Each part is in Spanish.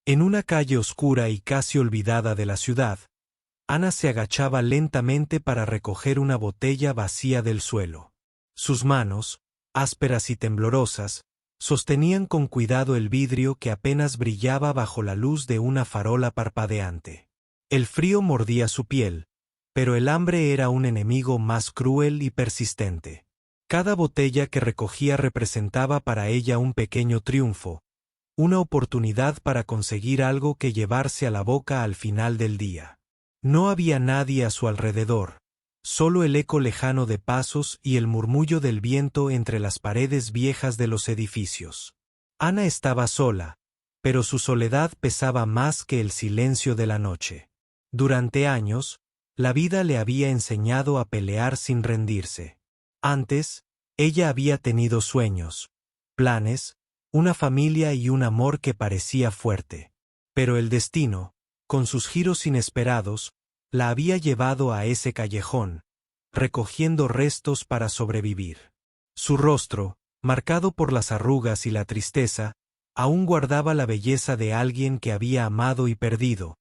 En una calle oscura y casi olvidada de la ciudad, Ana se agachaba lentamente para recoger una botella vacía del suelo. Sus manos, ásperas y temblorosas, sostenían con cuidado el vidrio que apenas brillaba bajo la luz de una farola parpadeante. El frío mordía su piel, pero el hambre era un enemigo más cruel y persistente. Cada botella que recogía representaba para ella un pequeño triunfo, una oportunidad para conseguir algo que llevarse a la boca al final del día. No había nadie a su alrededor, solo el eco lejano de pasos y el murmullo del viento entre las paredes viejas de los edificios. Ana estaba sola, pero su soledad pesaba más que el silencio de la noche. Durante años, la vida le había enseñado a pelear sin rendirse. Antes, ella había tenido sueños, planes, una familia y un amor que parecía fuerte. Pero el destino, con sus giros inesperados, la había llevado a ese callejón, recogiendo restos para sobrevivir. Su rostro, marcado por las arrugas y la tristeza, aún guardaba la belleza de alguien que había amado y perdido,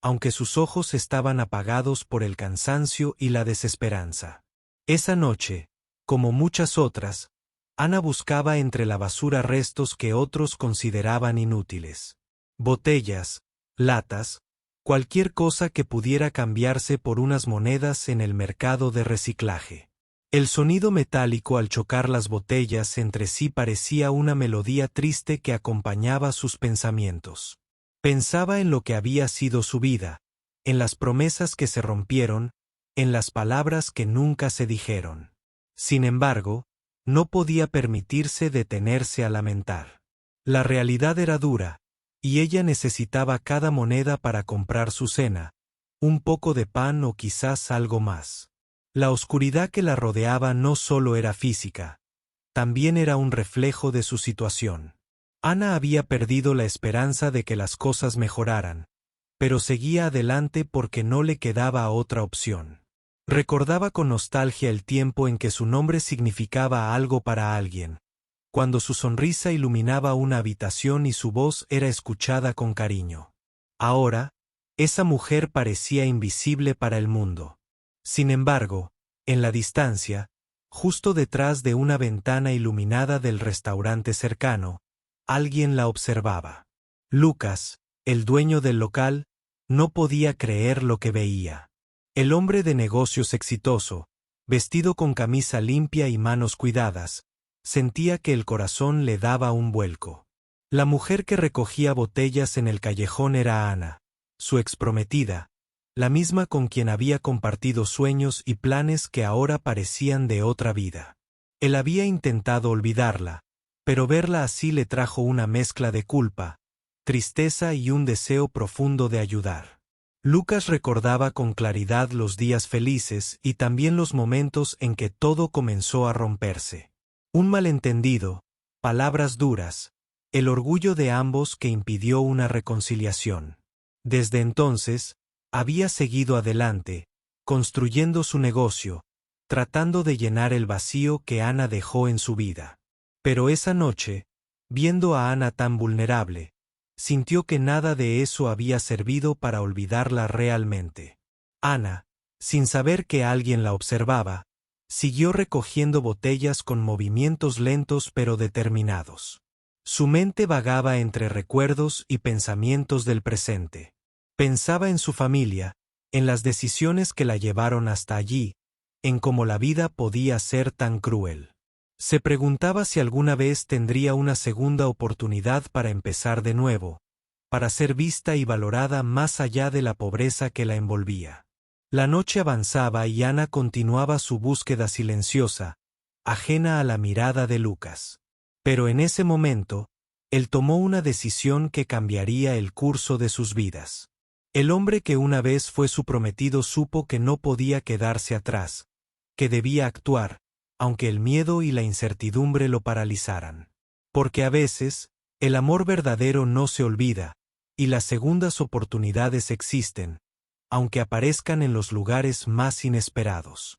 aunque sus ojos estaban apagados por el cansancio y la desesperanza. Esa noche, como muchas otras, Ana buscaba entre la basura restos que otros consideraban inútiles. Botellas, latas, cualquier cosa que pudiera cambiarse por unas monedas en el mercado de reciclaje. El sonido metálico al chocar las botellas entre sí parecía una melodía triste que acompañaba sus pensamientos. Pensaba en lo que había sido su vida, en las promesas que se rompieron, en las palabras que nunca se dijeron. Sin embargo, no podía permitirse detenerse a lamentar. La realidad era dura, y ella necesitaba cada moneda para comprar su cena, un poco de pan o quizás algo más. La oscuridad que la rodeaba no solo era física, también era un reflejo de su situación. Ana había perdido la esperanza de que las cosas mejoraran, pero seguía adelante porque no le quedaba otra opción. Recordaba con nostalgia el tiempo en que su nombre significaba algo para alguien, cuando su sonrisa iluminaba una habitación y su voz era escuchada con cariño. Ahora, esa mujer parecía invisible para el mundo. Sin embargo, en la distancia, justo detrás de una ventana iluminada del restaurante cercano, alguien la observaba. Lucas, el dueño del local, no podía creer lo que veía. El hombre de negocios exitoso, vestido con camisa limpia y manos cuidadas, sentía que el corazón le daba un vuelco. La mujer que recogía botellas en el callejón era Ana, su exprometida, la misma con quien había compartido sueños y planes que ahora parecían de otra vida. Él había intentado olvidarla, pero verla así le trajo una mezcla de culpa, tristeza y un deseo profundo de ayudar. Lucas recordaba con claridad los días felices y también los momentos en que todo comenzó a romperse. Un malentendido, palabras duras, el orgullo de ambos que impidió una reconciliación. Desde entonces, había seguido adelante, construyendo su negocio, tratando de llenar el vacío que Ana dejó en su vida. Pero esa noche, viendo a Ana tan vulnerable, sintió que nada de eso había servido para olvidarla realmente. Ana, sin saber que alguien la observaba, siguió recogiendo botellas con movimientos lentos pero determinados. Su mente vagaba entre recuerdos y pensamientos del presente. Pensaba en su familia, en las decisiones que la llevaron hasta allí, en cómo la vida podía ser tan cruel. Se preguntaba si alguna vez tendría una segunda oportunidad para empezar de nuevo, para ser vista y valorada más allá de la pobreza que la envolvía. La noche avanzaba y Ana continuaba su búsqueda silenciosa, ajena a la mirada de Lucas. Pero en ese momento, él tomó una decisión que cambiaría el curso de sus vidas. El hombre que una vez fue su prometido supo que no podía quedarse atrás, que debía actuar, aunque el miedo y la incertidumbre lo paralizaran. Porque a veces, el amor verdadero no se olvida, y las segundas oportunidades existen, aunque aparezcan en los lugares más inesperados.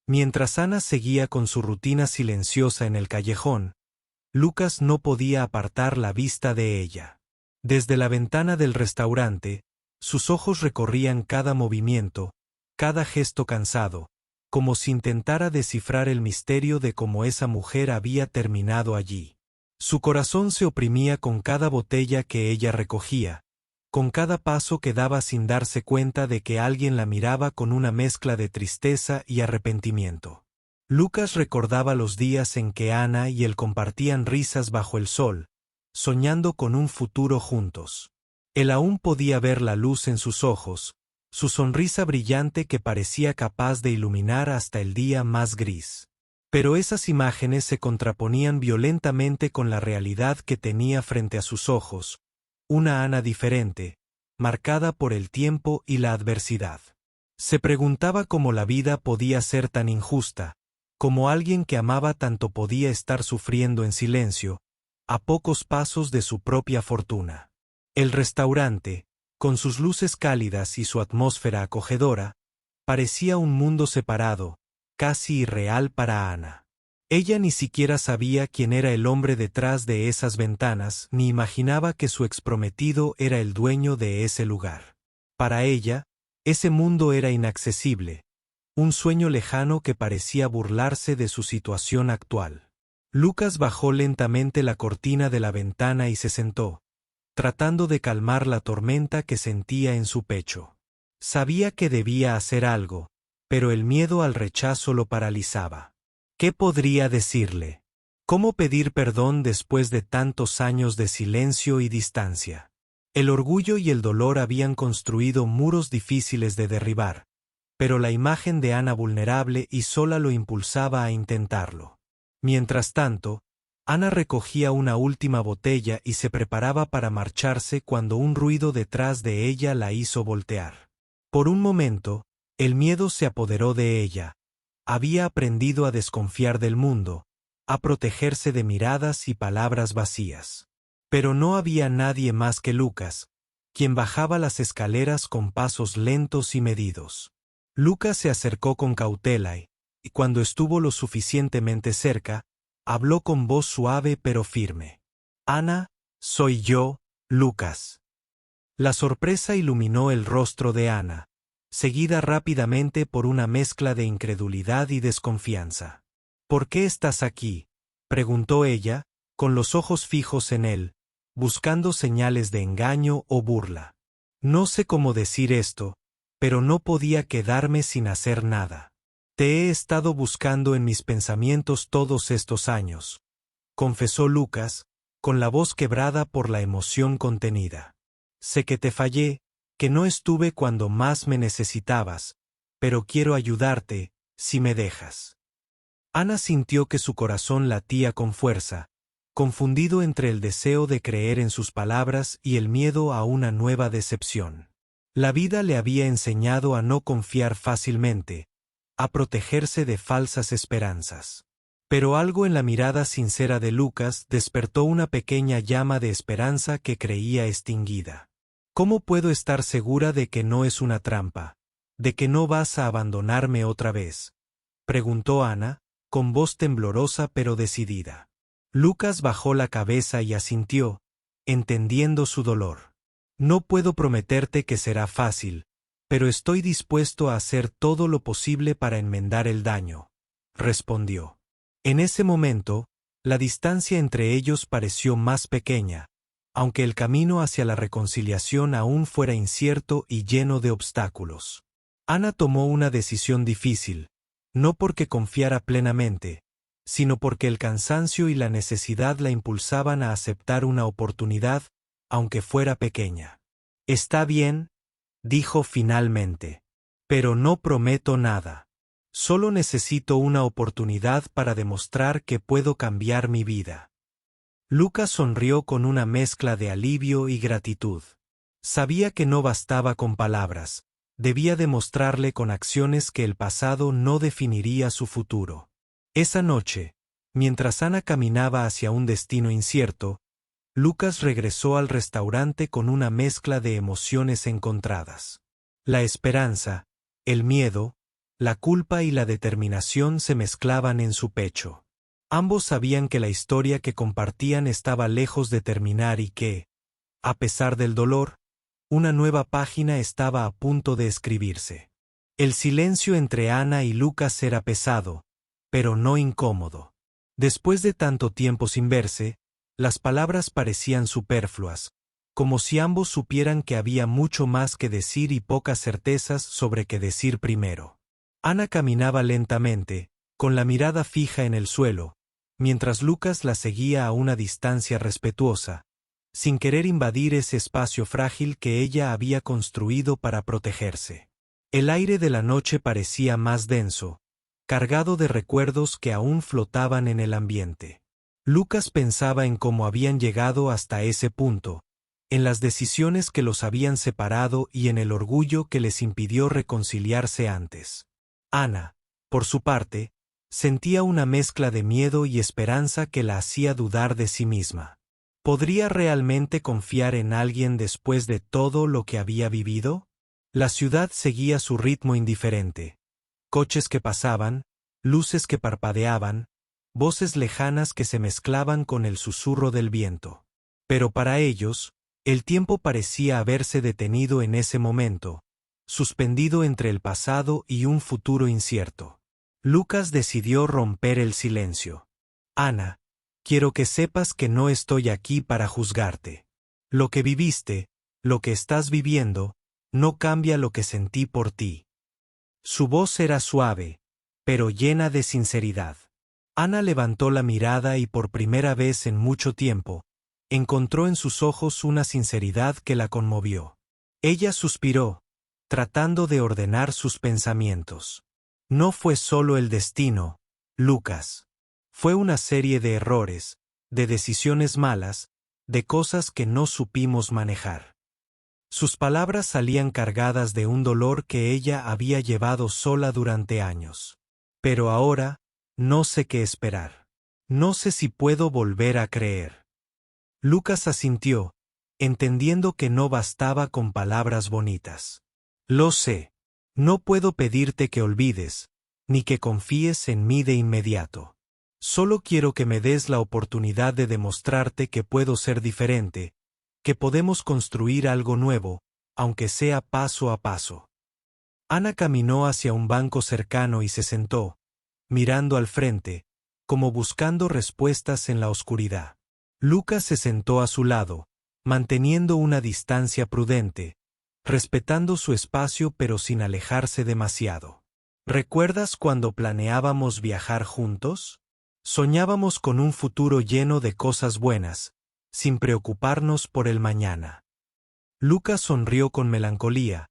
Mientras Ana seguía con su rutina silenciosa en el callejón, Lucas no podía apartar la vista de ella. Desde la ventana del restaurante, sus ojos recorrían cada movimiento, cada gesto cansado, como si intentara descifrar el misterio de cómo esa mujer había terminado allí. Su corazón se oprimía con cada botella que ella recogía, con cada paso que daba sin darse cuenta de que alguien la miraba con una mezcla de tristeza y arrepentimiento. Lucas recordaba los días en que Ana y él compartían risas bajo el sol, soñando con un futuro juntos. Él aún podía ver la luz en sus ojos, su sonrisa brillante que parecía capaz de iluminar hasta el día más gris. Pero esas imágenes se contraponían violentamente con la realidad que tenía frente a sus ojos, una Ana diferente, marcada por el tiempo y la adversidad. Se preguntaba cómo la vida podía ser tan injusta, cómo alguien que amaba tanto podía estar sufriendo en silencio, a pocos pasos de su propia fortuna. El restaurante, con sus luces cálidas y su atmósfera acogedora, parecía un mundo separado, casi irreal para Ana. Ella ni siquiera sabía quién era el hombre detrás de esas ventanas, ni imaginaba que su exprometido era el dueño de ese lugar. Para ella, ese mundo era inaccesible, un sueño lejano que parecía burlarse de su situación actual. Lucas bajó lentamente la cortina de la ventana y se sentó, tratando de calmar la tormenta que sentía en su pecho. Sabía que debía hacer algo, pero el miedo al rechazo lo paralizaba. ¿Qué podría decirle? ¿Cómo pedir perdón después de tantos años de silencio y distancia? El orgullo y el dolor habían construido muros difíciles de derribar, pero la imagen de Ana vulnerable y sola lo impulsaba a intentarlo. Mientras tanto, Ana recogía una última botella y se preparaba para marcharse cuando un ruido detrás de ella la hizo voltear. Por un momento, el miedo se apoderó de ella. Había aprendido a desconfiar del mundo, a protegerse de miradas y palabras vacías. Pero no había nadie más que Lucas, quien bajaba las escaleras con pasos lentos y medidos. Lucas se acercó con cautela y cuando estuvo lo suficientemente cerca, habló con voz suave pero firme. «Ana, soy yo, Lucas». La sorpresa iluminó el rostro de Ana, seguida rápidamente por una mezcla de incredulidad y desconfianza. «¿Por qué estás aquí?», preguntó ella, con los ojos fijos en él, buscando señales de engaño o burla. «No sé cómo decir esto, pero no podía quedarme sin hacer nada. Te he estado buscando en mis pensamientos todos estos años», confesó Lucas, con la voz quebrada por la emoción contenida. «Sé que te fallé, que no estuve cuando más me necesitabas, pero quiero ayudarte, si me dejas». Ana sintió que su corazón latía con fuerza, confundido entre el deseo de creer en sus palabras y el miedo a una nueva decepción. La vida le había enseñado a no confiar fácilmente, a protegerse de falsas esperanzas. Pero algo en la mirada sincera de Lucas despertó una pequeña llama de esperanza que creía extinguida. «¿Cómo puedo estar segura de que no es una trampa? ¿De que no vas a abandonarme otra vez?», preguntó Ana, con voz temblorosa pero decidida. Lucas bajó la cabeza y asintió, entendiendo su dolor. «No puedo prometerte que será fácil, pero estoy dispuesto a hacer todo lo posible para enmendar el daño», respondió. En ese momento, la distancia entre ellos pareció más pequeña, aunque el camino hacia la reconciliación aún fuera incierto y lleno de obstáculos. Ana tomó una decisión difícil, no porque confiara plenamente, sino porque el cansancio y la necesidad la impulsaban a aceptar una oportunidad, aunque fuera pequeña. «Está bien», dijo finalmente, «pero no prometo nada. Solo necesito una oportunidad para demostrar que puedo cambiar mi vida». Lucas sonrió con una mezcla de alivio y gratitud. Sabía que no bastaba con palabras, debía demostrarle con acciones que el pasado no definiría su futuro. Esa noche, mientras Ana caminaba hacia un destino incierto, Lucas regresó al restaurante con una mezcla de emociones encontradas. La esperanza, el miedo, la culpa y la determinación se mezclaban en su pecho. Ambos sabían que la historia que compartían estaba lejos de terminar y que, A pesar del dolor, una nueva página estaba a punto de escribirse. El silencio entre Ana y Lucas era pesado, pero no incómodo. Después de tanto tiempo sin verse, las palabras parecían superfluas, como si ambos supieran que había mucho más que decir y pocas certezas sobre qué decir primero. Ana caminaba lentamente, con la mirada fija en el suelo, mientras Lucas la seguía a una distancia respetuosa, sin querer invadir ese espacio frágil que ella había construido para protegerse. El aire de la noche parecía más denso, cargado de recuerdos que aún flotaban en el ambiente. Lucas pensaba en cómo habían llegado hasta ese punto, en las decisiones que los habían separado y en el orgullo que les impidió reconciliarse antes. Ana, por su parte, sentía una mezcla de miedo y esperanza que la hacía dudar de sí misma. ¿Podría realmente confiar en alguien después de todo lo que había vivido? La ciudad seguía su ritmo indiferente. Coches que pasaban, luces que parpadeaban, voces lejanas que se mezclaban con el susurro del viento. Pero para ellos, el tiempo parecía haberse detenido en ese momento, suspendido entre el pasado y un futuro incierto. Lucas decidió romper el silencio. Ana, quiero que sepas que no estoy aquí para juzgarte. Lo que viviste, lo que estás viviendo, no cambia lo que sentí por ti. Su voz era suave, pero llena de sinceridad. Ana levantó la mirada y por primera vez en mucho tiempo, encontró en sus ojos una sinceridad que la conmovió. Ella suspiró, tratando de ordenar sus pensamientos. No fue solo el destino, Lucas. Fue una serie de errores, de decisiones malas, de cosas que no supimos manejar. Sus palabras salían cargadas de un dolor que ella había llevado sola durante años. Pero ahora, no sé qué esperar. No sé si puedo volver a creer. Lucas asintió, entendiendo que no bastaba con palabras bonitas. Lo sé. No puedo pedirte que olvides, ni que confíes en mí de inmediato. Solo quiero que me des la oportunidad de demostrarte que puedo ser diferente, que podemos construir algo nuevo, aunque sea paso a paso. Ana caminó hacia un banco cercano y se sentó, mirando al frente, como buscando respuestas en la oscuridad. Lucas se sentó a su lado, manteniendo una distancia prudente, respetando su espacio pero sin alejarse demasiado. ¿Recuerdas cuando planeábamos viajar juntos? Soñábamos con un futuro lleno de cosas buenas, sin preocuparnos por el mañana. Lucas sonrió con melancolía,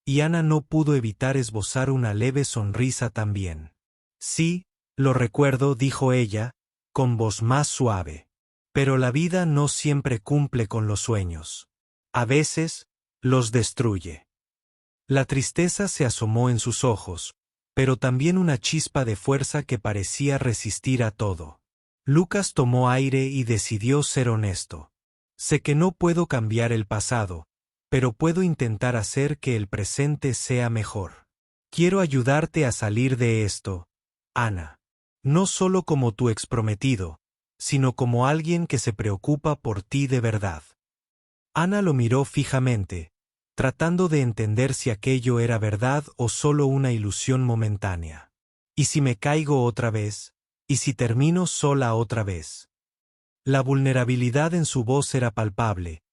y Ana no pudo evitar esbozar una leve sonrisa también. Sí, lo recuerdo, dijo ella, con voz más suave. Pero la vida no siempre cumple con los sueños. A veces, los destruye. La tristeza se asomó en sus ojos, pero también una chispa de fuerza que parecía resistir a todo. Lucas tomó aire y decidió ser honesto. Sé que no puedo cambiar el pasado, pero puedo intentar hacer que el presente sea mejor. Quiero ayudarte a salir de esto, Ana. No solo como tu exprometido, sino como alguien que se preocupa por ti de verdad. Ana lo miró fijamente, tratando de entender si aquello era verdad o solo una ilusión momentánea. ¿Y si me caigo otra vez? ¿Y si termino sola otra vez? La vulnerabilidad en su voz era palpable,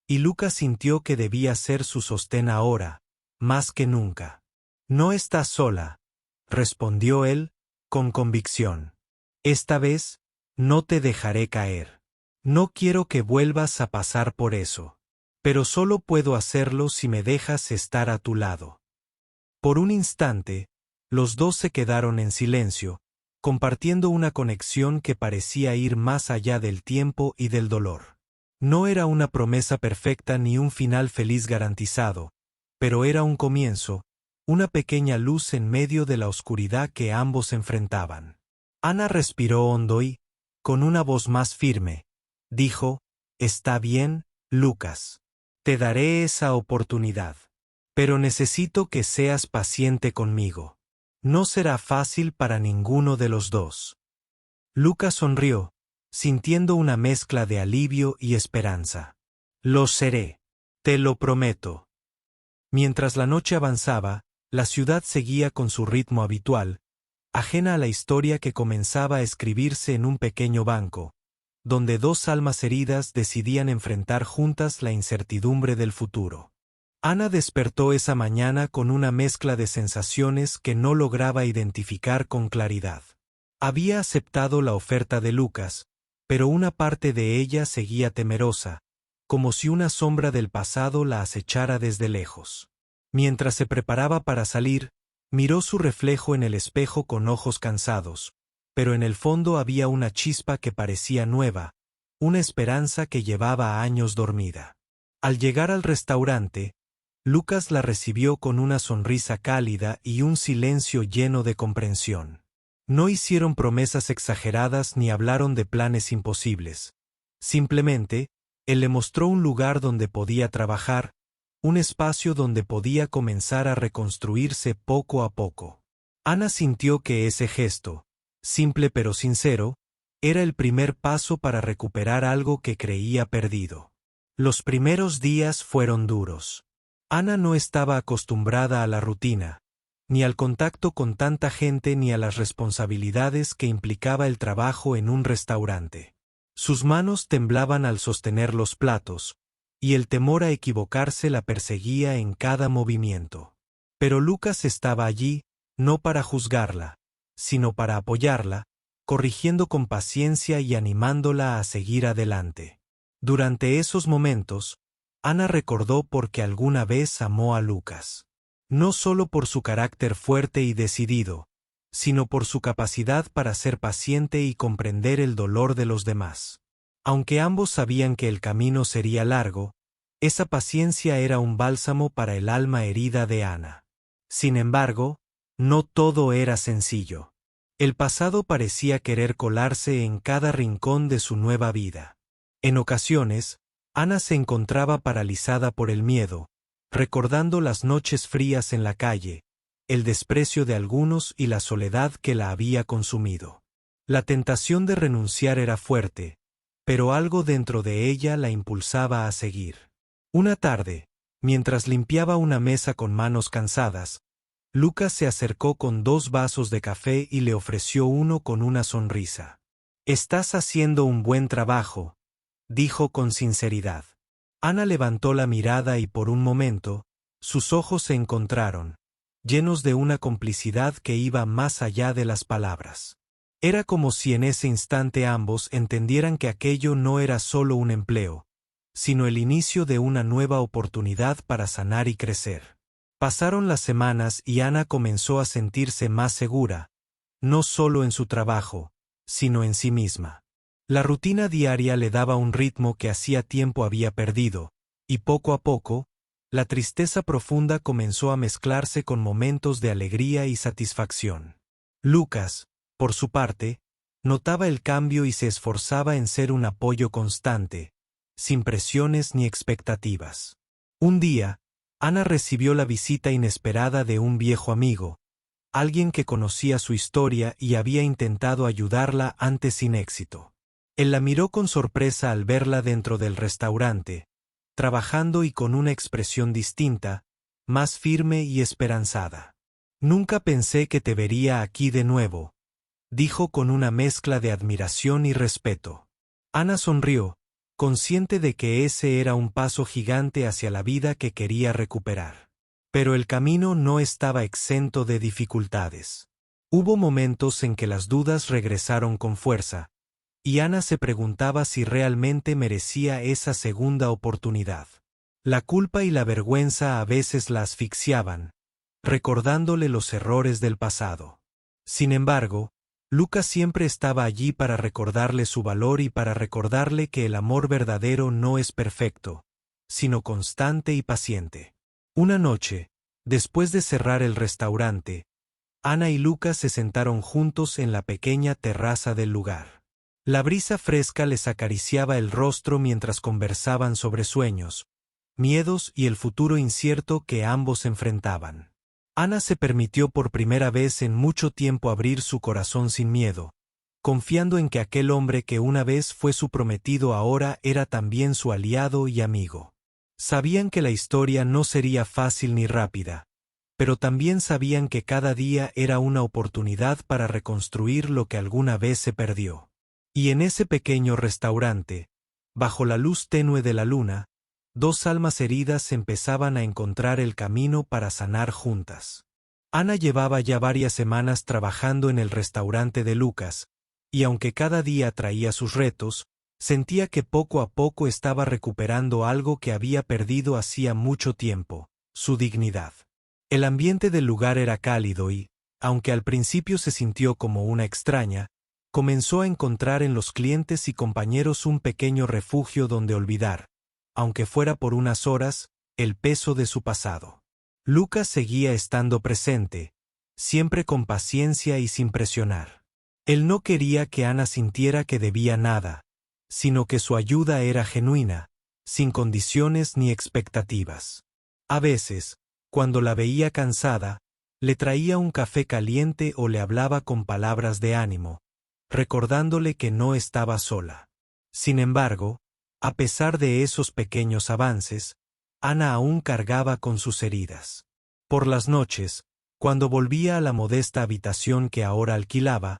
y Lucas sintió que debía ser su sostén ahora, más que nunca. No estás sola, respondió él, con convicción. Esta vez, no te dejaré caer. No quiero que vuelvas a pasar por eso. Pero solo puedo hacerlo si me dejas estar a tu lado. Por un instante, los dos se quedaron en silencio, compartiendo una conexión que parecía ir más allá del tiempo y del dolor. No era una promesa perfecta ni un final feliz garantizado, pero era un comienzo, una pequeña luz en medio de la oscuridad que ambos enfrentaban. Ana respiró hondo y, con una voz más firme, dijo, «Está bien, Lucas. Te daré esa oportunidad. Pero necesito que seas paciente conmigo. No será fácil para ninguno de los dos». Lucas sonrió, sintiendo una mezcla de alivio y esperanza. Lo seré. Te lo prometo. Mientras la noche avanzaba, la ciudad seguía con su ritmo habitual, ajena a la historia que comenzaba a escribirse en un pequeño banco, donde dos almas heridas decidían enfrentar juntas la incertidumbre del futuro. Ana despertó esa mañana con una mezcla de sensaciones que no lograba identificar con claridad. Había aceptado la oferta de Lucas, pero una parte de ella seguía temerosa, como si una sombra del pasado la acechara desde lejos. Mientras se preparaba para salir, miró su reflejo en el espejo con ojos cansados, pero en el fondo había una chispa que parecía nueva, una esperanza que llevaba años dormida. Al llegar al restaurante, Lucas la recibió con una sonrisa cálida y un silencio lleno de comprensión. No hicieron promesas exageradas ni hablaron de planes imposibles. Simplemente, él le mostró un lugar donde podía trabajar, un espacio donde podía comenzar a reconstruirse poco a poco. Ana sintió que ese gesto, simple pero sincero, era el primer paso para recuperar algo que creía perdido. Los primeros días fueron duros. Ana no estaba acostumbrada a la rutina, ni al contacto con tanta gente ni a las responsabilidades que implicaba el trabajo en un restaurante. Sus manos temblaban al sostener los platos, y el temor a equivocarse la perseguía en cada movimiento. Pero Lucas estaba allí, no para juzgarla, sino para apoyarla, corrigiendo con paciencia y animándola a seguir adelante. Durante esos momentos, Ana recordó por qué alguna vez amó a Lucas. No solo por su carácter fuerte y decidido, sino por su capacidad para ser paciente y comprender el dolor de los demás. Aunque ambos sabían que el camino sería largo, esa paciencia era un bálsamo para el alma herida de Ana. Sin embargo, no todo era sencillo. El pasado parecía querer colarse en cada rincón de su nueva vida. En ocasiones, Ana se encontraba paralizada por el miedo, recordando las noches frías en la calle, el desprecio de algunos y la soledad que la había consumido. La tentación de renunciar era fuerte, pero algo dentro de ella la impulsaba a seguir. Una tarde, mientras limpiaba una mesa con manos cansadas, Lucas se acercó con 2 vasos de café y le ofreció uno con una sonrisa. «Estás haciendo un buen trabajo», dijo con sinceridad. Ana levantó la mirada y por un momento, sus ojos se encontraron, llenos de una complicidad que iba más allá de las palabras. Era como si en ese instante ambos entendieran que aquello no era solo un empleo, sino el inicio de una nueva oportunidad para sanar y crecer. Pasaron las semanas y Ana comenzó a sentirse más segura, no solo en su trabajo, sino en sí misma. La rutina diaria le daba un ritmo que hacía tiempo había perdido, y poco a poco, la tristeza profunda comenzó a mezclarse con momentos de alegría y satisfacción. Lucas, por su parte, notaba el cambio y se esforzaba en ser un apoyo constante, sin presiones ni expectativas. Un día, Ana recibió la visita inesperada de un viejo amigo, alguien que conocía su historia y había intentado ayudarla antes sin éxito. Él la miró con sorpresa al verla dentro del restaurante, trabajando y con una expresión distinta, más firme y esperanzada. «Nunca pensé que te vería aquí de nuevo», dijo con una mezcla de admiración y respeto. Ana sonrió, consciente de que ese era un paso gigante hacia la vida que quería recuperar. Pero el camino no estaba exento de dificultades. Hubo momentos en que las dudas regresaron con fuerza, y Ana se preguntaba si realmente merecía esa segunda oportunidad. La culpa y la vergüenza a veces la asfixiaban, recordándole los errores del pasado. Sin embargo, Lucas siempre estaba allí para recordarle su valor y para recordarle que el amor verdadero no es perfecto, sino constante y paciente. Una noche, después de cerrar el restaurante, Ana y Lucas se sentaron juntos en la pequeña terraza del lugar. La brisa fresca les acariciaba el rostro mientras conversaban sobre sueños, miedos y el futuro incierto que ambos enfrentaban. Ana se permitió por primera vez en mucho tiempo abrir su corazón sin miedo, confiando en que aquel hombre que una vez fue su prometido ahora era también su aliado y amigo. Sabían que la historia no sería fácil ni rápida, pero también sabían que cada día era una oportunidad para reconstruir lo que alguna vez se perdió. Y en ese pequeño restaurante, bajo la luz tenue de la luna, dos almas heridas empezaban a encontrar el camino para sanar juntas. Ana llevaba ya varias semanas trabajando en el restaurante de Lucas, y aunque cada día traía sus retos, sentía que poco a poco estaba recuperando algo que había perdido hacía mucho tiempo, su dignidad. El ambiente del lugar era cálido y, aunque al principio se sintió como una extraña, comenzó a encontrar en los clientes y compañeros un pequeño refugio donde olvidar, aunque fuera por unas horas, el peso de su pasado. Lucas seguía estando presente, siempre con paciencia y sin presionar. Él no quería que Ana sintiera que debía nada, sino que su ayuda era genuina, sin condiciones ni expectativas. A veces, cuando la veía cansada, le traía un café caliente o le hablaba con palabras de ánimo, recordándole que no estaba sola. Sin embargo, a pesar de esos pequeños avances, Ana aún cargaba con sus heridas. Por las noches, cuando volvía a la modesta habitación que ahora alquilaba,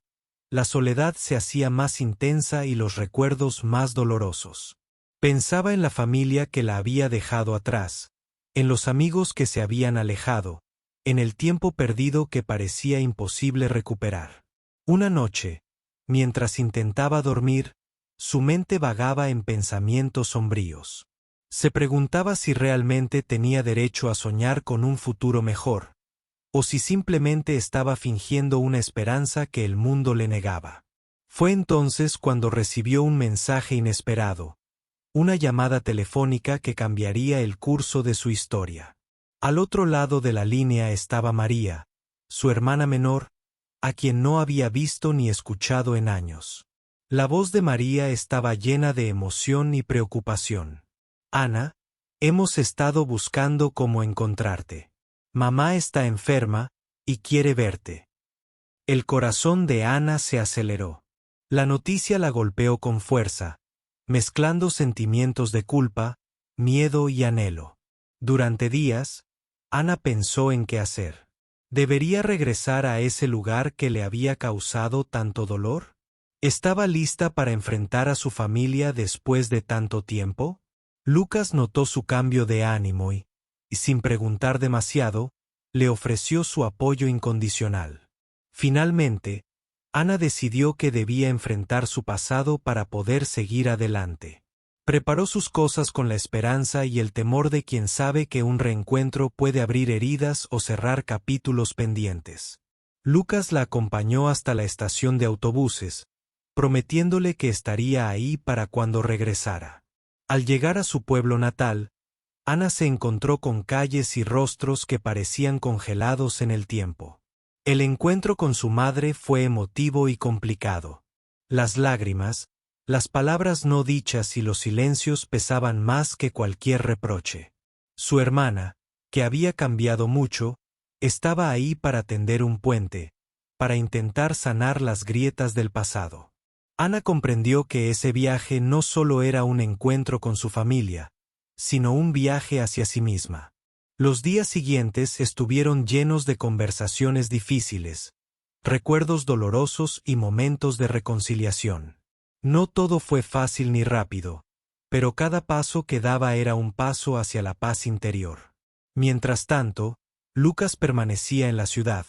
la soledad se hacía más intensa y los recuerdos más dolorosos. Pensaba en la familia que la había dejado atrás, en los amigos que se habían alejado, en el tiempo perdido que parecía imposible recuperar. Una noche, mientras intentaba dormir, su mente vagaba en pensamientos sombríos. Se preguntaba si realmente tenía derecho a soñar con un futuro mejor, o si simplemente estaba fingiendo una esperanza que el mundo le negaba. Fue entonces cuando recibió un mensaje inesperado, una llamada telefónica que cambiaría el curso de su historia. Al otro lado de la línea estaba María, su hermana menor, a quien no había visto ni escuchado en años. La voz de María estaba llena de emoción y preocupación. Ana, hemos estado buscando cómo encontrarte. Mamá está enferma y quiere verte. El corazón de Ana se aceleró. La noticia la golpeó con fuerza, mezclando sentimientos de culpa, miedo y anhelo. Durante días, Ana pensó en qué hacer. ¿Debería regresar a ese lugar que le había causado tanto dolor? ¿Estaba lista para enfrentar a su familia después de tanto tiempo? Lucas notó su cambio de ánimo y, sin preguntar demasiado, le ofreció su apoyo incondicional. Finalmente, Ana decidió que debía enfrentar su pasado para poder seguir adelante. Preparó sus cosas con la esperanza y el temor de quien sabe que un reencuentro puede abrir heridas o cerrar capítulos pendientes. Lucas la acompañó hasta la estación de autobuses, prometiéndole que estaría ahí para cuando regresara. Al llegar a su pueblo natal, Ana se encontró con calles y rostros que parecían congelados en el tiempo. El encuentro con su madre fue emotivo y complicado. Las lágrimas, las palabras no dichas y los silencios pesaban más que cualquier reproche. Su hermana, que había cambiado mucho, estaba ahí para tender un puente, para intentar sanar las grietas del pasado. Ana comprendió que ese viaje no solo era un encuentro con su familia, sino un viaje hacia sí misma. Los días siguientes estuvieron llenos de conversaciones difíciles, recuerdos dolorosos y momentos de reconciliación. No todo fue fácil ni rápido, pero cada paso que daba era un paso hacia la paz interior. Mientras tanto, Lucas permanecía en la ciudad,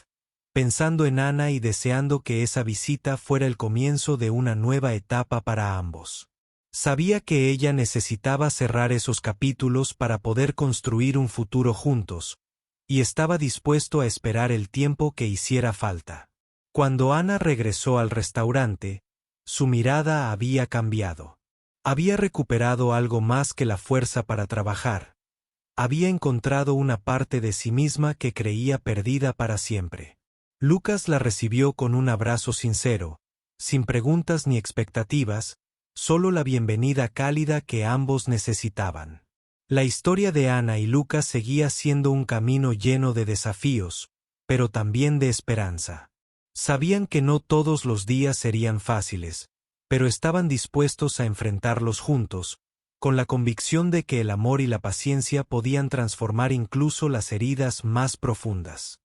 pensando en Ana y deseando que esa visita fuera el comienzo de una nueva etapa para ambos. Sabía que ella necesitaba cerrar esos capítulos para poder construir un futuro juntos, y estaba dispuesto a esperar el tiempo que hiciera falta. Cuando Ana regresó al restaurante, su mirada había cambiado. Había recuperado algo más que la fuerza para trabajar. Había encontrado una parte de sí misma que creía perdida para siempre. Lucas la recibió con un abrazo sincero, sin preguntas ni expectativas, solo la bienvenida cálida que ambos necesitaban. La historia de Ana y Lucas seguía siendo un camino lleno de desafíos, pero también de esperanza. Sabían que no todos los días serían fáciles, pero estaban dispuestos a enfrentarlos juntos, con la convicción de que el amor y la paciencia podían transformar incluso las heridas más profundas.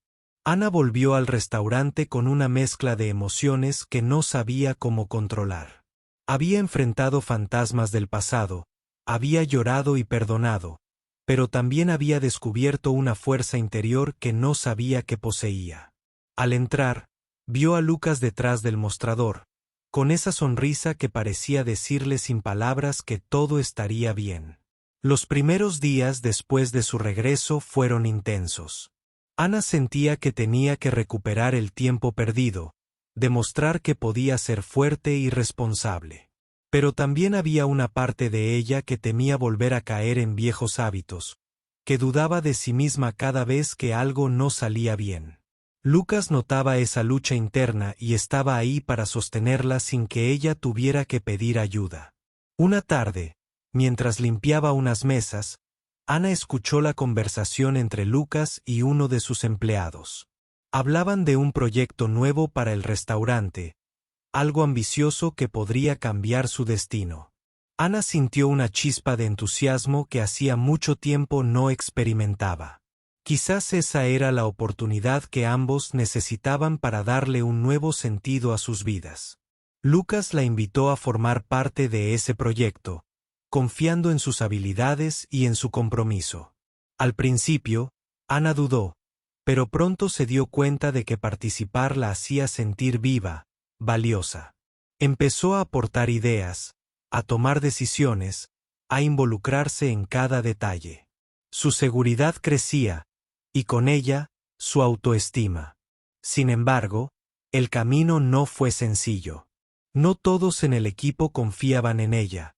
Ana volvió al restaurante con una mezcla de emociones que no sabía cómo controlar. Había enfrentado fantasmas del pasado, había llorado y perdonado, pero también había descubierto una fuerza interior que no sabía que poseía. Al entrar, vio a Lucas detrás del mostrador, con esa sonrisa que parecía decirle sin palabras que todo estaría bien. Los primeros días después de su regreso fueron intensos. Ana sentía que tenía que recuperar el tiempo perdido, demostrar que podía ser fuerte y responsable. Pero también había una parte de ella que temía volver a caer en viejos hábitos, que dudaba de sí misma cada vez que algo no salía bien. Lucas notaba esa lucha interna y estaba ahí para sostenerla sin que ella tuviera que pedir ayuda. Una tarde, mientras limpiaba unas mesas, Ana escuchó la conversación entre Lucas y uno de sus empleados. Hablaban de un proyecto nuevo para el restaurante, algo ambicioso que podría cambiar su destino. Ana sintió una chispa de entusiasmo que hacía mucho tiempo no experimentaba. Quizás esa era la oportunidad que ambos necesitaban para darle un nuevo sentido a sus vidas. Lucas la invitó a formar parte de ese proyecto, confiando en sus habilidades y en su compromiso. Al principio, Ana dudó, pero pronto se dio cuenta de que participar la hacía sentir viva, valiosa. Empezó a aportar ideas, a tomar decisiones, a involucrarse en cada detalle. Su seguridad crecía, y con ella, su autoestima. Sin embargo, el camino no fue sencillo. No todos en el equipo confiaban en ella.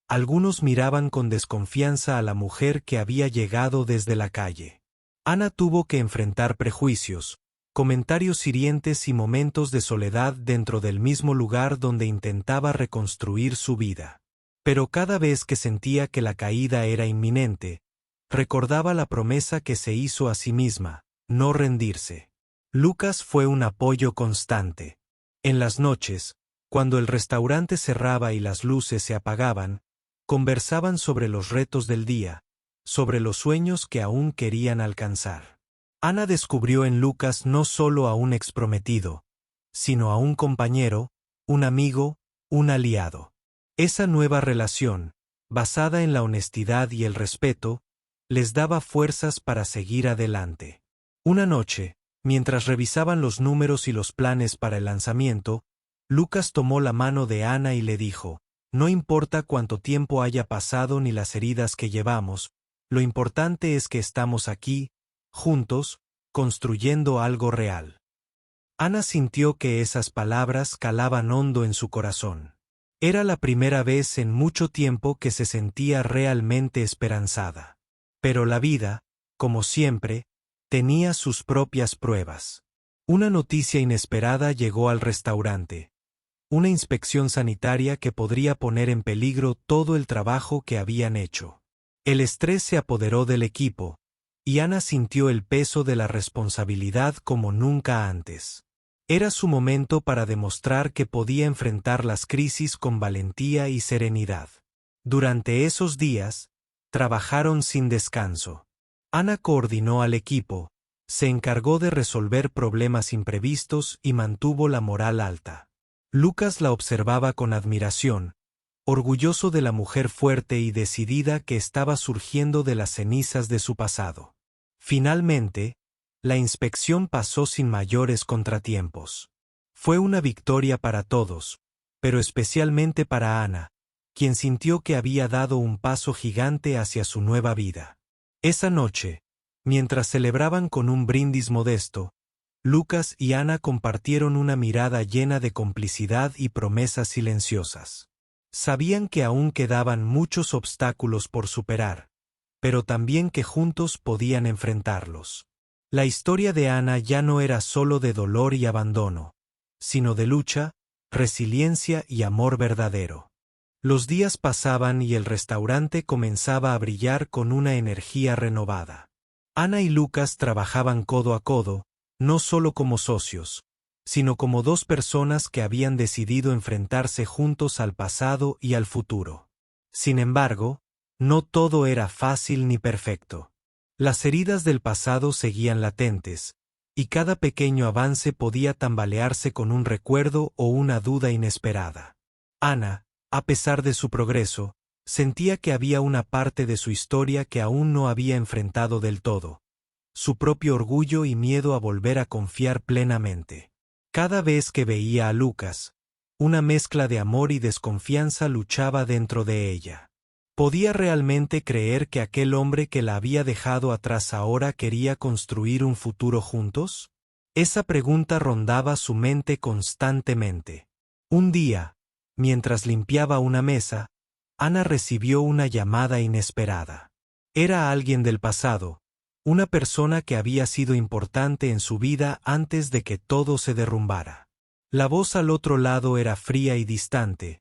Algunos miraban con desconfianza a la mujer que había llegado desde la calle. Ana tuvo que enfrentar prejuicios, comentarios hirientes y momentos de soledad dentro del mismo lugar donde intentaba reconstruir su vida. Pero cada vez que sentía que la caída era inminente, recordaba la promesa que se hizo a sí misma, no rendirse. Lucas fue un apoyo constante. En las noches, cuando el restaurante cerraba y las luces se apagaban, conversaban sobre los retos del día, sobre los sueños que aún querían alcanzar. Ana descubrió en Lucas no solo a un exprometido, sino a un compañero, un amigo, un aliado. Esa nueva relación, basada en la honestidad y el respeto, les daba fuerzas para seguir adelante. Una noche, mientras revisaban los números y los planes para el lanzamiento, Lucas tomó la mano de Ana y le dijo: «No importa cuánto tiempo haya pasado ni las heridas que llevamos, lo importante es que estamos aquí, juntos, construyendo algo real». Ana sintió que esas palabras calaban hondo en su corazón. Era la primera vez en mucho tiempo que se sentía realmente esperanzada. Pero la vida, como siempre, tenía sus propias pruebas. Una noticia inesperada llegó al restaurante. Una inspección sanitaria que podría poner en peligro todo el trabajo que habían hecho. El estrés se apoderó del equipo, y Ana sintió el peso de la responsabilidad como nunca antes. Era su momento para demostrar que podía enfrentar las crisis con valentía y serenidad. Durante esos días, trabajaron sin descanso. Ana coordinó al equipo, se encargó de resolver problemas imprevistos y mantuvo la moral alta. Lucas la observaba con admiración, orgulloso de la mujer fuerte y decidida que estaba surgiendo de las cenizas de su pasado. Finalmente, la inspección pasó sin mayores contratiempos. Fue una victoria para todos, pero especialmente para Ana, quien sintió que había dado un paso gigante hacia su nueva vida. Esa noche, mientras celebraban con un brindis modesto, Lucas y Ana compartieron una mirada llena de complicidad y promesas silenciosas. Sabían que aún quedaban muchos obstáculos por superar, pero también que juntos podían enfrentarlos. La historia de Ana ya no era solo de dolor y abandono, sino de lucha, resiliencia y amor verdadero. Los días pasaban y el restaurante comenzaba a brillar con una energía renovada. Ana y Lucas trabajaban codo a codo, no solo como socios, sino como dos personas que habían decidido enfrentarse juntos al pasado y al futuro. Sin embargo, no todo era fácil ni perfecto. Las heridas del pasado seguían latentes, y cada pequeño avance podía tambalearse con un recuerdo o una duda inesperada. Ana, a pesar de su progreso, sentía que había una parte de su historia que aún no había enfrentado del todo: su propio orgullo y miedo a volver a confiar plenamente. Cada vez que veía a Lucas, una mezcla de amor y desconfianza luchaba dentro de ella. ¿Podía realmente creer que aquel hombre que la había dejado atrás ahora quería construir un futuro juntos? Esa pregunta rondaba su mente constantemente. Un día, mientras limpiaba una mesa, Ana recibió una llamada inesperada. Era alguien del pasado, una persona que había sido importante en su vida antes de que todo se derrumbara. La voz al otro lado era fría y distante,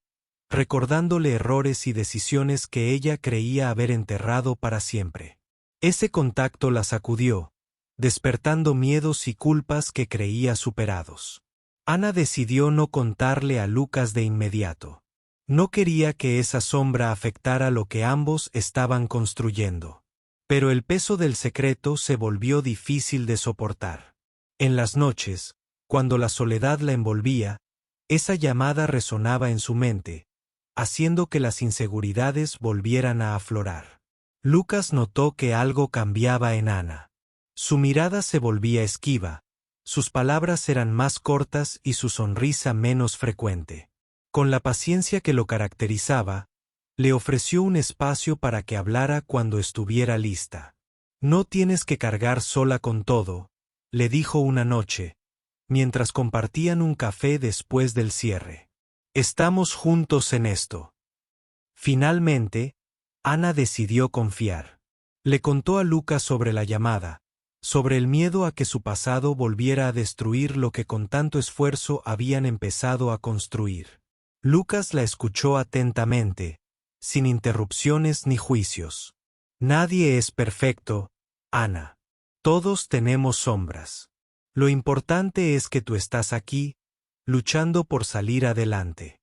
recordándole errores y decisiones que ella creía haber enterrado para siempre. Ese contacto la sacudió, despertando miedos y culpas que creía superados. Ana decidió no contarle a Lucas de inmediato. No quería que esa sombra afectara lo que ambos estaban construyendo. Pero el peso del secreto se volvió difícil de soportar. En las noches, cuando la soledad la envolvía, esa llamada resonaba en su mente, haciendo que las inseguridades volvieran a aflorar. Lucas notó que algo cambiaba en Ana. Su mirada se volvía esquiva, sus palabras eran más cortas y su sonrisa menos frecuente. Con la paciencia que lo caracterizaba, le ofreció un espacio para que hablara cuando estuviera lista. «No tienes que cargar sola con todo», le dijo una noche, mientras compartían un café después del cierre. «Estamos juntos en esto». Finalmente, Ana decidió confiar. Le contó a Lucas sobre la llamada, sobre el miedo a que su pasado volviera a destruir lo que con tanto esfuerzo habían empezado a construir. Lucas la escuchó atentamente, sin interrupciones ni juicios. «Nadie es perfecto, Ana. Todos tenemos sombras. Lo importante es que tú estás aquí, luchando por salir adelante».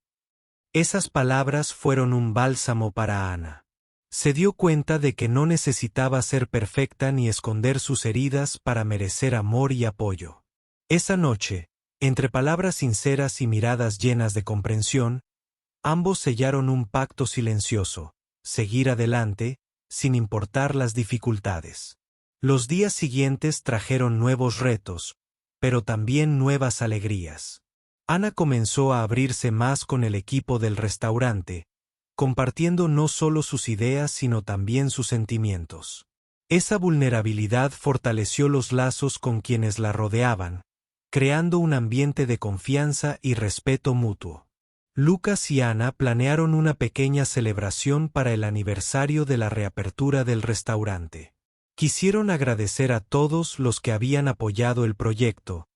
Esas palabras fueron un bálsamo para Ana. Se dio cuenta de que no necesitaba ser perfecta ni esconder sus heridas para merecer amor y apoyo. Esa noche, entre palabras sinceras y miradas llenas de comprensión, ambos sellaron un pacto silencioso: seguir adelante, sin importar las dificultades. Los días siguientes trajeron nuevos retos, pero también nuevas alegrías. Ana comenzó a abrirse más con el equipo del restaurante, compartiendo no solo sus ideas sino también sus sentimientos. Esa vulnerabilidad fortaleció los lazos con quienes la rodeaban, creando un ambiente de confianza y respeto mutuo. Lucas y Ana planearon una pequeña celebración para el aniversario de la reapertura del restaurante. Quisieron agradecer a todos los que habían apoyado el proyecto,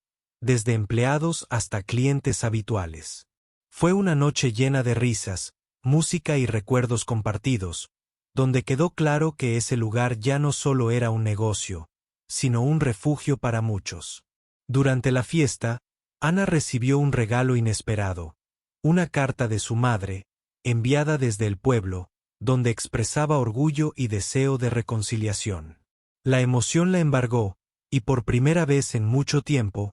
desde empleados hasta clientes habituales. Fue una noche llena de risas, música y recuerdos compartidos, donde quedó claro que ese lugar ya no solo era un negocio, sino un refugio para muchos. Durante la fiesta, Ana recibió un regalo inesperado: una carta de su madre, enviada desde el pueblo, donde expresaba orgullo y deseo de reconciliación. La emoción la embargó, y por primera vez en mucho tiempo,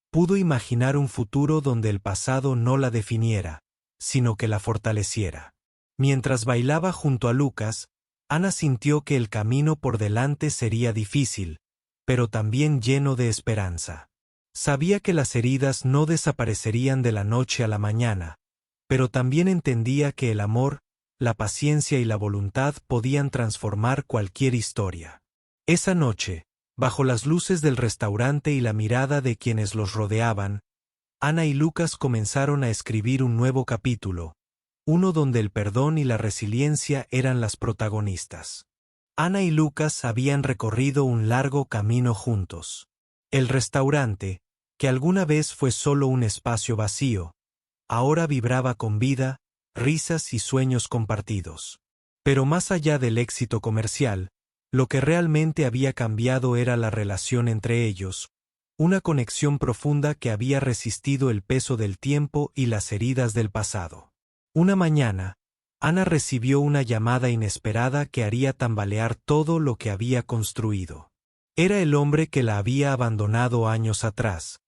pudo imaginar un futuro donde el pasado no la definiera, sino que la fortaleciera. Mientras bailaba junto a Lucas, Ana sintió que el camino por delante sería difícil, pero también lleno de esperanza. Sabía que las heridas no desaparecerían de la noche a la mañana, pero también entendía que el amor, la paciencia y la voluntad podían transformar cualquier historia. Esa noche, bajo las luces del restaurante y la mirada de quienes los rodeaban, Ana y Lucas comenzaron a escribir un nuevo capítulo, uno donde el perdón y la resiliencia eran las protagonistas. Ana y Lucas habían recorrido un largo camino juntos. El restaurante, que alguna vez fue solo un espacio vacío, ahora vibraba con vida, risas y sueños compartidos. Pero más allá del éxito comercial, lo que realmente había cambiado era la relación entre ellos, una conexión profunda que había resistido el peso del tiempo y las heridas del pasado. Una mañana, Ana recibió una llamada inesperada que haría tambalear todo lo que había construido. Era el hombre que la había abandonado años atrás,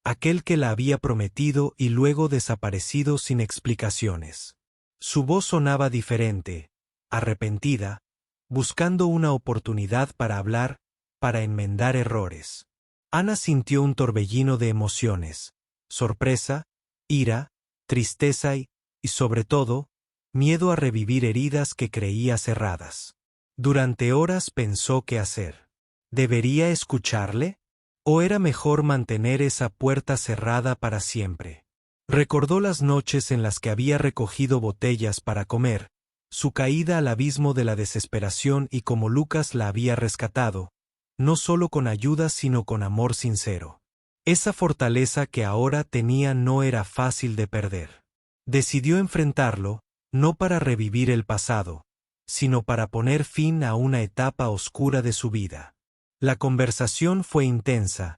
aquel que la había prometido y luego desaparecido sin explicaciones. Su voz sonaba diferente, arrepentida, buscando una oportunidad para hablar, para enmendar errores. Ana sintió un torbellino de emociones, sorpresa, ira, tristeza y, sobre todo, miedo a revivir heridas que creía cerradas. Durante horas pensó qué hacer. ¿Debería escucharle? ¿O era mejor mantener esa puerta cerrada para siempre? Recordó las noches en las que había recogido botellas para comer, su caída al abismo de la desesperación y cómo Lucas la había rescatado, no solo con ayuda sino con amor sincero. Esa fortaleza que ahora tenía no era fácil de perder. Decidió enfrentarlo, no para revivir el pasado, sino para poner fin a una etapa oscura de su vida. La conversación fue intensa,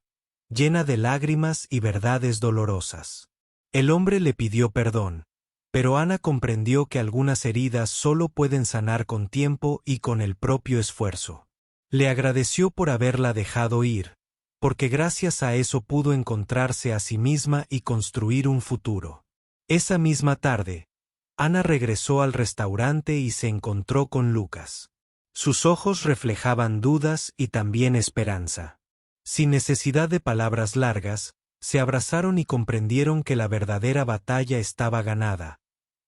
llena de lágrimas y verdades dolorosas. El hombre le pidió perdón, pero Ana comprendió que algunas heridas solo pueden sanar con tiempo y con el propio esfuerzo. Le agradeció por haberla dejado ir, porque gracias a eso pudo encontrarse a sí misma y construir un futuro. Esa misma tarde, Ana regresó al restaurante y se encontró con Lucas. Sus ojos reflejaban dudas y también esperanza. Sin necesidad de palabras largas, se abrazaron y comprendieron que la verdadera batalla estaba ganada.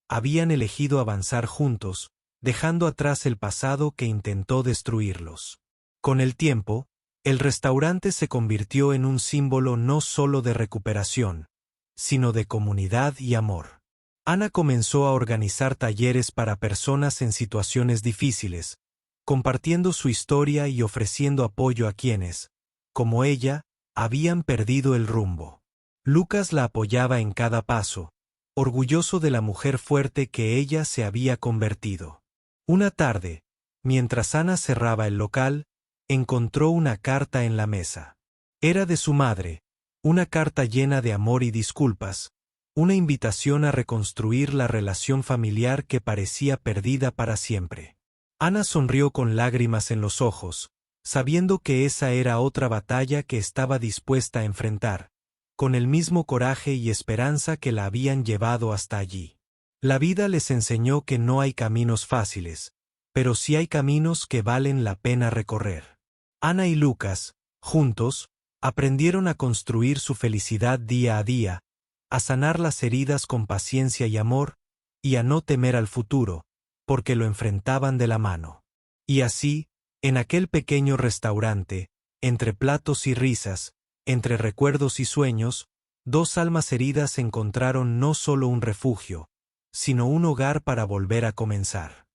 Habían elegido avanzar juntos, dejando atrás el pasado que intentó destruirlos. Con el tiempo, el restaurante se convirtió en un símbolo no solo de recuperación, sino de comunidad y amor. Ana comenzó a organizar talleres para personas en situaciones difíciles, compartiendo su historia y ofreciendo apoyo a quienes, como ella, habían perdido el rumbo. Lucas la apoyaba en cada paso, orgulloso de la mujer fuerte que ella se había convertido. Una tarde, mientras Ana cerraba el local, encontró una carta en la mesa. Era de su madre, una carta llena de amor y disculpas, una invitación a reconstruir la relación familiar que parecía perdida para siempre. Ana sonrió con lágrimas en los ojos, sabiendo que esa era otra batalla que estaba dispuesta a enfrentar, con el mismo coraje y esperanza que la habían llevado hasta allí. La vida les enseñó que no hay caminos fáciles, pero sí hay caminos que valen la pena recorrer. Ana y Lucas, juntos, aprendieron a construir su felicidad día a día, a sanar las heridas con paciencia y amor, y a no temer al futuro, porque lo enfrentaban de la mano. Y así, en aquel pequeño restaurante, entre platos y risas, entre recuerdos y sueños, dos almas heridas encontraron no solo un refugio, sino un hogar para volver a comenzar.